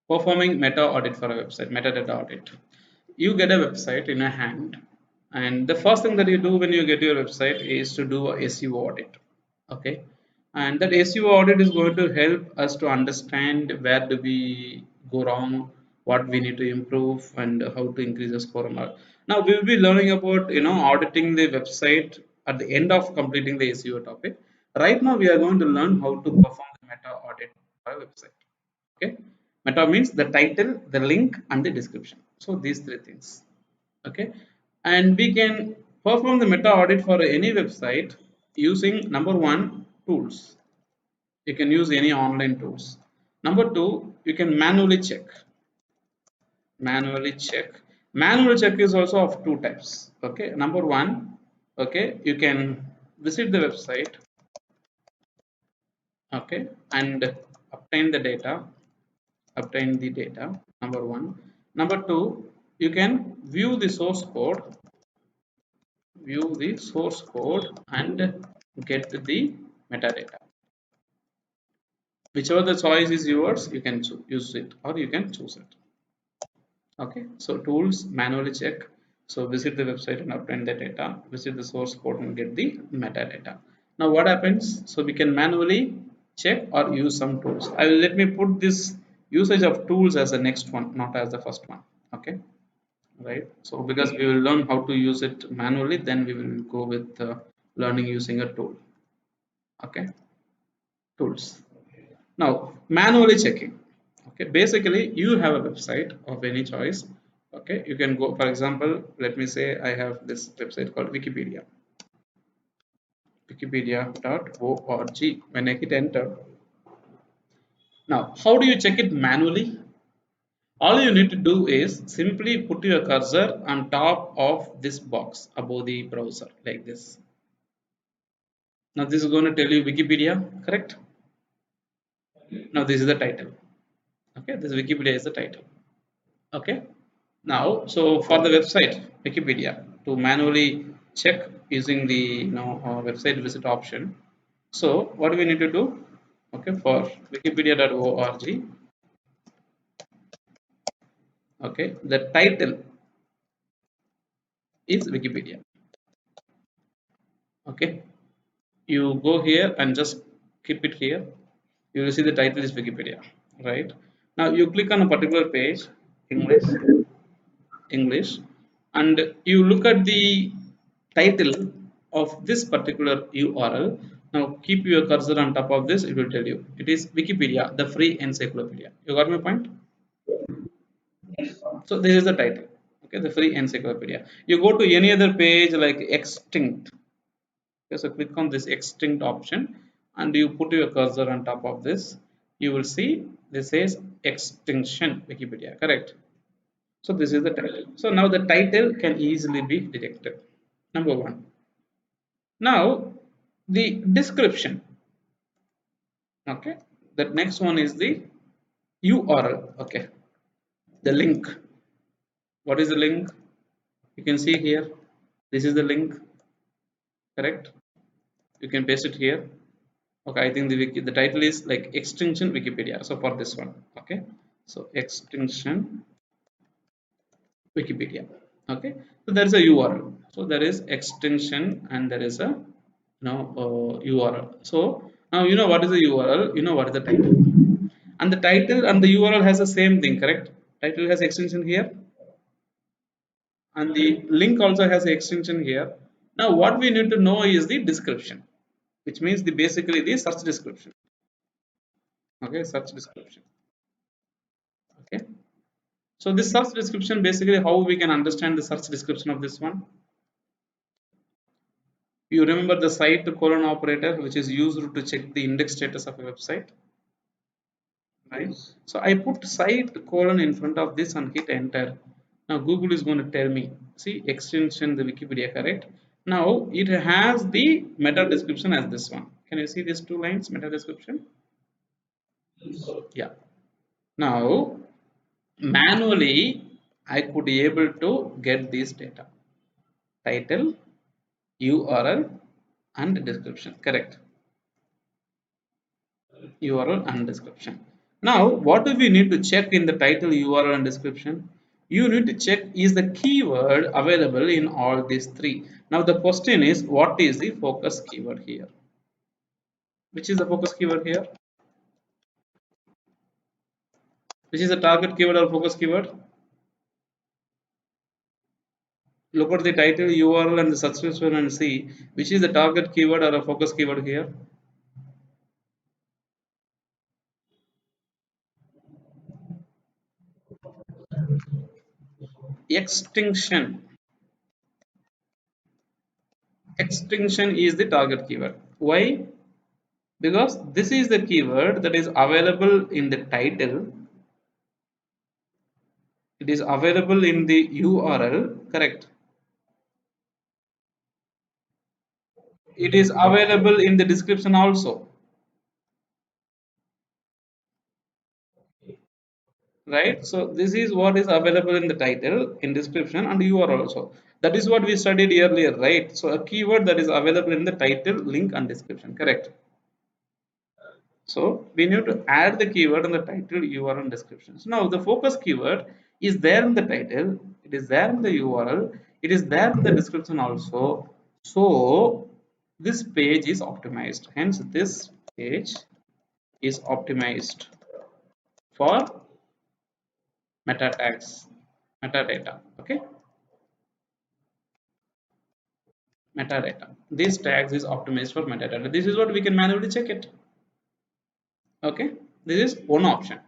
Performing meta audit for a website, metadata audit. You get a website in a hand, and the first thing that you do when you get your website is to do a SEO audit. Okay, and that SEO audit is going to help us to understand where do we go wrong, what we need to improve, and how to increase the score. Now we will be learning about auditing the website at the end of completing the SEO topic. Right now we are going to learn how to perform the meta audit for a website. Okay, meta means the title, the link, and the description. So these three things. Okay, and we can perform the meta audit for any website using number one, tools. You can use any online tools. Number two, you can manually check. Manual check is also of two types. Okay, number one, okay, you can visit the website, okay, and obtain the data, number one. Number two, you can view the source code and get the metadata. Whichever the choice is yours, you can use it or you can choose it. Okay, so tools, manually check. So visit the website and obtain the data, visit the source code and get the metadata. Now what happens? So we can manually check or use some tools. Let me put this usage of tools as the next one, not as the first one. Okay, right? So because we will learn how to use it manually, then we will go with learning using a tool. Okay, tools. Now manually checking. Okay, basically you have a website of any choice. Okay, you can go, for example, let me say I have this website called wikipedia.org. When I hit enter, now how do you check it manually? All you need to do is simply put your cursor on top of this box above the browser like this. Now this is going to tell you Wikipedia, correct? Now this is the title. Okay, this Wikipedia is the title. Okay, now so for the website Wikipedia, to manually check using the website visit option, so what do we need to do? Okay, for wikipedia.org, okay, the title is Wikipedia. Okay, you go here and just keep it here. You will see the title is Wikipedia, right? Now you click on a particular page, English, and you look at the title of this particular URL. Now keep your cursor on top of this, it will tell you it is Wikipedia, the free encyclopedia. You got my point? So this is the title. Okay, the free encyclopedia. You go to any other page like extinct. Okay, so click on this extinct option and you put your cursor on top of this. You will see this says extinction Wikipedia, correct? So this is the title. So now the title can easily be detected. Number one. Now the description. Okay. The next one is the URL. Okay. The link. What is the link? You can see here. This is the link. Correct. You can paste it here. Okay. I think the title is like extinction Wikipedia. So for this one. Okay. So extinction Wikipedia. Okay, so there is a URL. So there is extension and there is a URL. So now you know what is the URL. You know what is the title, and the title and the URL has the same thing, correct? Title has extension here, and the link also has the extension here. Now what we need to know is the description, which means the basically the search description. Okay, search description. Okay, so this search description, basically how we can understand the search description of this one. You remember the site colon operator, which is used to check the index status of a website, right? So I put site colon in front of this and hit enter. Now Google is going to tell me, see extension the Wikipedia, correct? Now it has the meta description as this one. Can you see these two lines, meta description? Yeah. Now manually I could be able to get this data, title, URL, and description, correct? URL and description. Now, what do we need to check in the title, URL, and description? You need to check is the keyword available in all these three. Now, the question is, what is the focus keyword here? Which is the focus keyword here? Which is the target keyword or focus keyword? Look at the title, URL, and the subscription and see which is the target keyword or a focus keyword here. Extinction. Extinction is the target keyword. Why? Because this is the keyword that is available in the title, it is available in the URL, correct? It is available in the description also, right? So this is what is available in the title, in description, and URL also. That is what we studied earlier, right? So a keyword that is available in the title, link, and description, correct? So we need to add the keyword in the title, URL, and descriptions. Now the focus keyword is there in the title, it is there in the URL, it is there in the description also. So this page is optimized. Hence this page is optimized for meta tags, metadata. Okay, metadata. These tags is optimized for metadata. This is what we can manually check it. Okay, this is one option.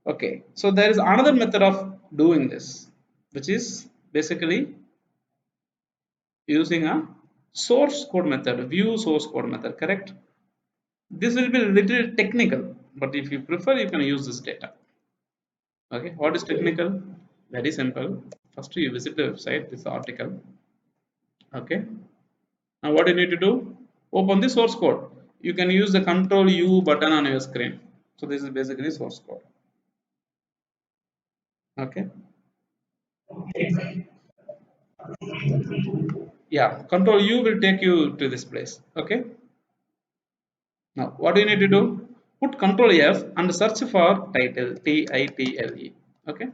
Okay, so there is another method of doing this, which is basically using a source code method, view source code method, correct? This will be a little technical, but if you prefer, you can use this data. Okay, what is technical? Very simple. First, you visit the website, this article. Okay, now what you need to do? Open the source code. You can use the Control U button on your screen. So this is basically source code. Okay, yeah, Control U will take you to this place. Okay. Now, what do you need to do? Put Control F and search for title, Title. Okay,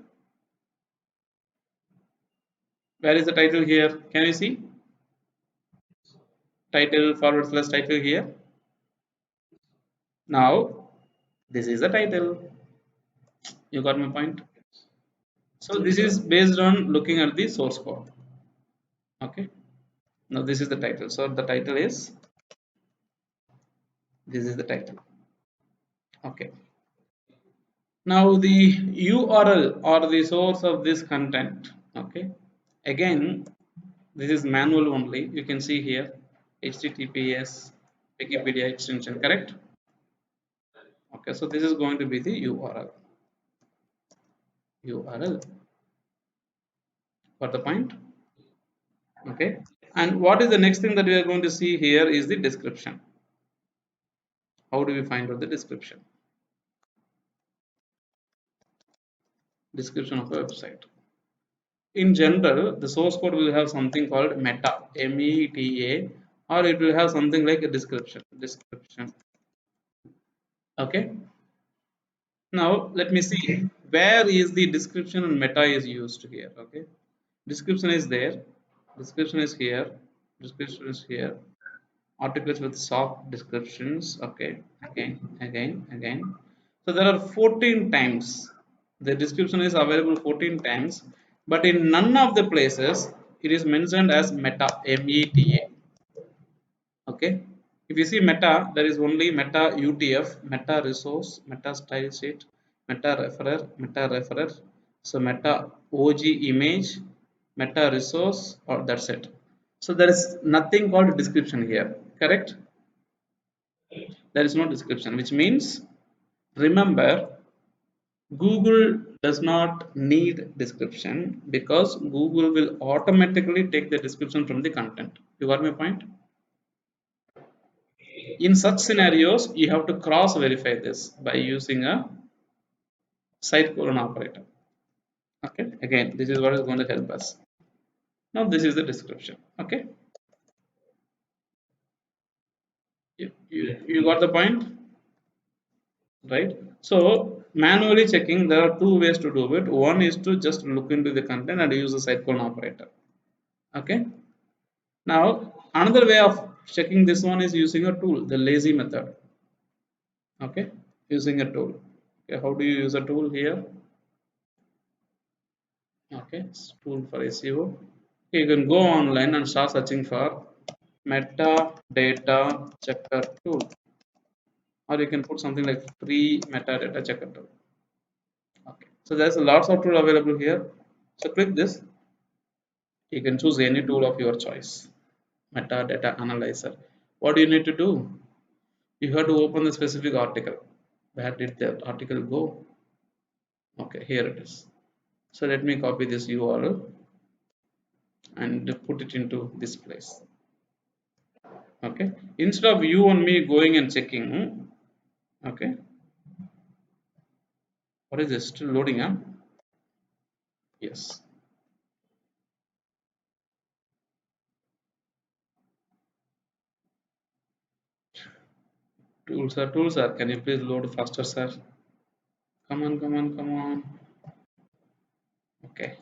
where is the title here? Can you see? Title forward slash title here. Now, this is the title. You got my point? So, this is based on looking at the source code. Okay, now this is the title. So, the title is this is the title. Okay, now the URL or the source of this content. Okay, again, this is manual only. You can see here HTTPS Wikipedia extension, correct? Okay, so this is going to be the URL for the point. Okay, and what is the next thing that we are going to see here is the description. How do we find out the description? Description of a website. In general, the source code will have something called meta, META, or it will have something like a description. Description. Okay. Now let me see where is the description and meta is used here. Okay, description is there, description is here, description is here, articles with soft descriptions. Okay, again. So there are 14 times the description is available 14 times, but in none of the places it is mentioned as meta, META. Okay, if you see meta, there is only meta UTF, meta resource, meta style sheet, meta referer, so meta OG image, meta resource, or that's it. So there is nothing called description here, correct? There is no description, which means, remember, Google does not need description because Google will automatically take the description from the content. You got my point? In such scenarios, you have to cross verify this by using a site colon operator. Okay, again, this is what is going to help us. Now, this is the description. Okay, you got the point? right? So manually checking, there are two ways to do it. One is to just look into the content and use the site colon operator. Okay. Now another way of checking this one is using a tool, the lazy method. Okay, using a tool. Okay, how do you use a tool here? Okay, it's tool for SEO. You can go online and start searching for metadata checker tool, or you can put something like free metadata checker tool. Okay, so there's lots of tool available here. So click this. You can choose any tool of your choice. Metadata analyzer. What do you need to do? You have to open the specific article. Where did the article go? Okay, here it is. So let me copy this URL and put it into this place. Okay, instead of you and me going and checking. Okay, what is this? Still loading? Huh? Yes. Tools sir. Can you please load faster, sir? Come on, come on, come on. Okay,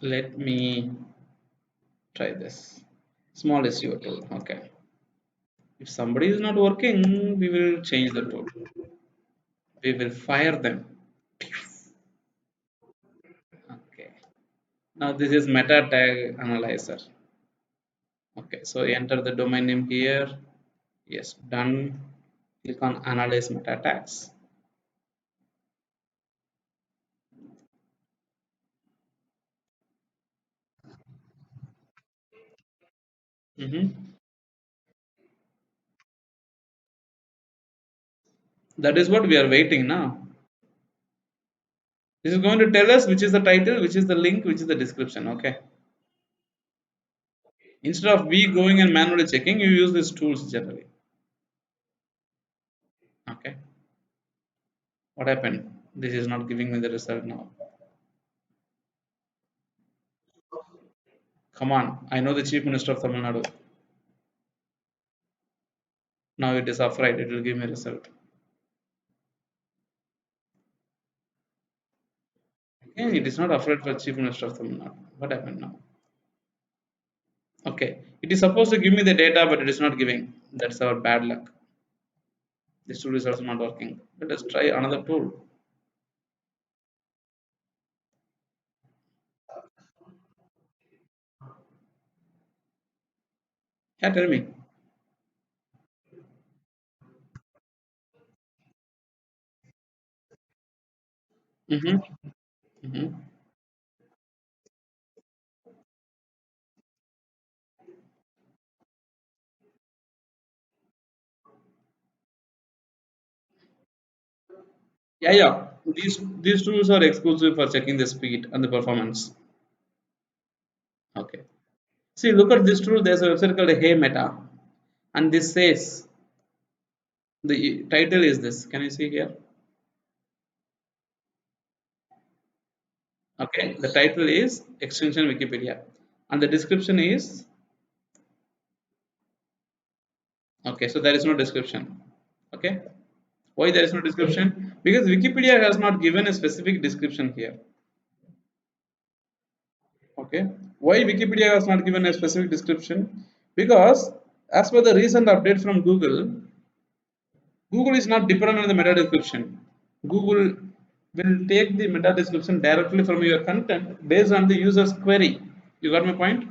let me try this. Small SEO tool. Okay. If somebody is not working, we will change the tool. We will fire them. Okay. Now this is meta tag analyzer. Okay, so enter the domain name here. Yes, done. Click on analyze meta tags. That is what we are waiting now. This is going to tell us which is the title, which is the link, which is the description. Okay. Instead of we going and manually checking, you use these tools generally. Okay. What happened? This is not giving me the result now. Come on. I know the Chief Minister of Tamil Nadu. Now it is upright. It will give me a result. Again, it is not upright for Chief Minister of Tamil Nadu. What happened now? Okay. It is supposed to give me the data, but it is not giving. That's our bad luck. This tool is also not working. Let us try another tool. Yeah, tell me. Mm-hmm. Mm-hmm. Yeah, yeah. These tools are exclusive for checking the speed and the performance. Okay. See, look at this tool. There's a website called Hey Meta, and this says the title is this. Can you see here? Okay. The title is extension Wikipedia, and the description is okay. So there is no description. Okay. Why there is no description? Because Wikipedia has not given a specific description here. Okay, why Wikipedia has not given a specific description? Because as per the recent update from Google is not dependent on the meta description. Google will take the meta description directly from your content based on the user's query. You got my point?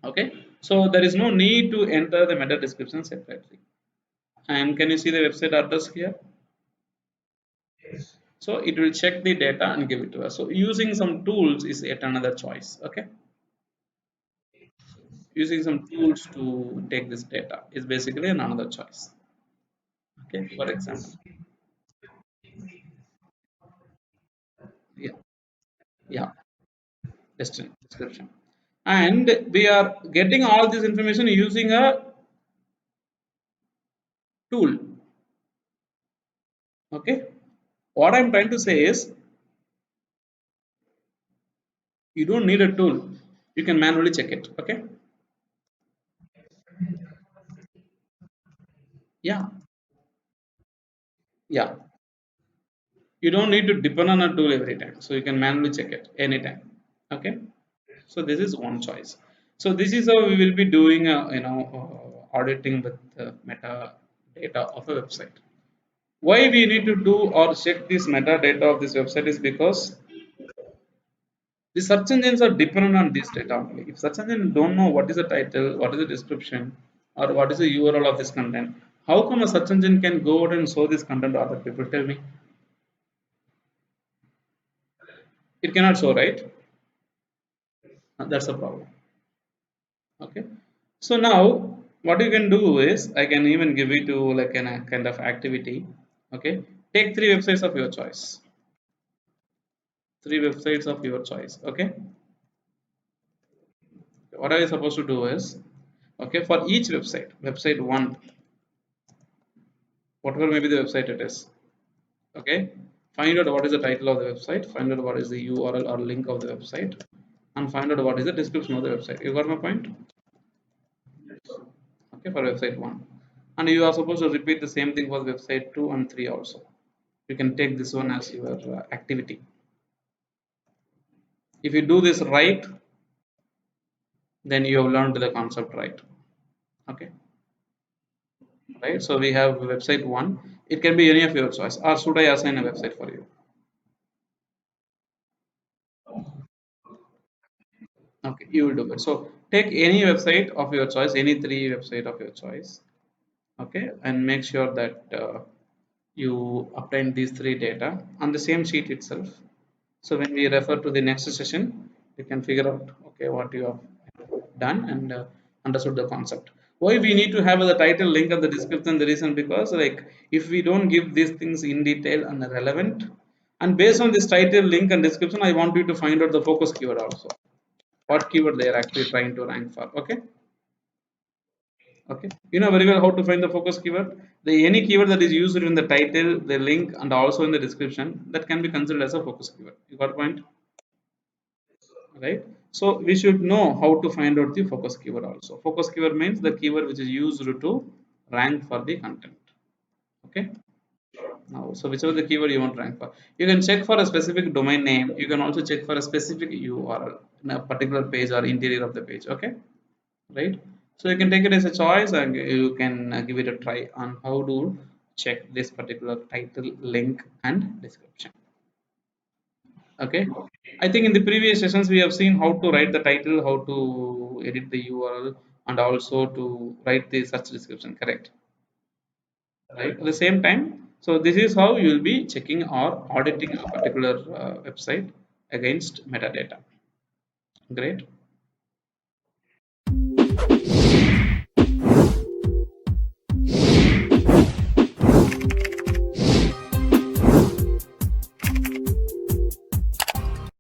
Okay, so there is no need to enter the meta description separately. And can you see the website address here? So it will check the data and give it to us. So using some tools is yet another choice. Okay, using some tools to take this data is basically another choice. Okay, for example, yeah, yeah, description, and we are getting all this information using a tool. Okay, what I'm trying to say is You don't need a tool. You can manually check it. Okay. Yeah. Yeah. You don't need to depend on a tool every time. So you can manually check it anytime. Okay. So this is one choice. So this is how we will be doing, auditing with metadata of a website. Why we need to do or check this metadata of this website is because the search engines are dependent on this data only. If search engine don't know what is the title, what is the description, or what is the URL of this content, how come a search engine can go out and show this content to other people? Tell me. It cannot show, right? That's a problem. Okay. So now what you can do is I can even give it to like a kind of activity. Okay. Take three websites of your choice. Three websites of your choice. Okay. What are you supposed to do is, okay, for each website, website one, whatever may be the website it is, okay, find out what is the title of the website, find out what is the URL or link of the website, and find out what is the description of the website. You got my point? Okay, for website one, and you are supposed to repeat the same thing for website 2 and 3 also. You can take this one as your activity. If you do this right, then you have learned the concept right. Okay, right. So we have website one. It can be any of your choice, or should I assign a website for you? Okay, you will do it. So take any website of your choice, any three website of your choice. Okay, and make sure that you obtain these three data on the same sheet itself. So when we refer to the next session, you can figure out okay what you have done and understood the concept. Why we need to have the title, link, and the description? The reason because like if we don't give these things in detail and relevant, and based on this title, link, and description, I want you to find out the focus keyword also. What keyword they are actually trying to rank for. Okay. Okay, you know very well how to find the focus keyword. The any keyword that is used in the title, the link, and also in the description, that can be considered as a focus keyword. You got a point, right? So we should know how to find out the focus keyword also. Focus keyword means the keyword which is used to rank for the content. Okay. Now, so whichever the keyword you want to rank for, you can check for a specific domain name. You can also check for a specific URL in a particular page or interior of the page. Okay, right? So you can take it as a choice and you can give it a try on how to check this particular title, link, and description. Okay, I think in the previous sessions we have seen how to write the title, how to edit the URL, and also to write the search description, correct? Right, at the same time, so this is how you will be checking or auditing a particular website against metadata. Great.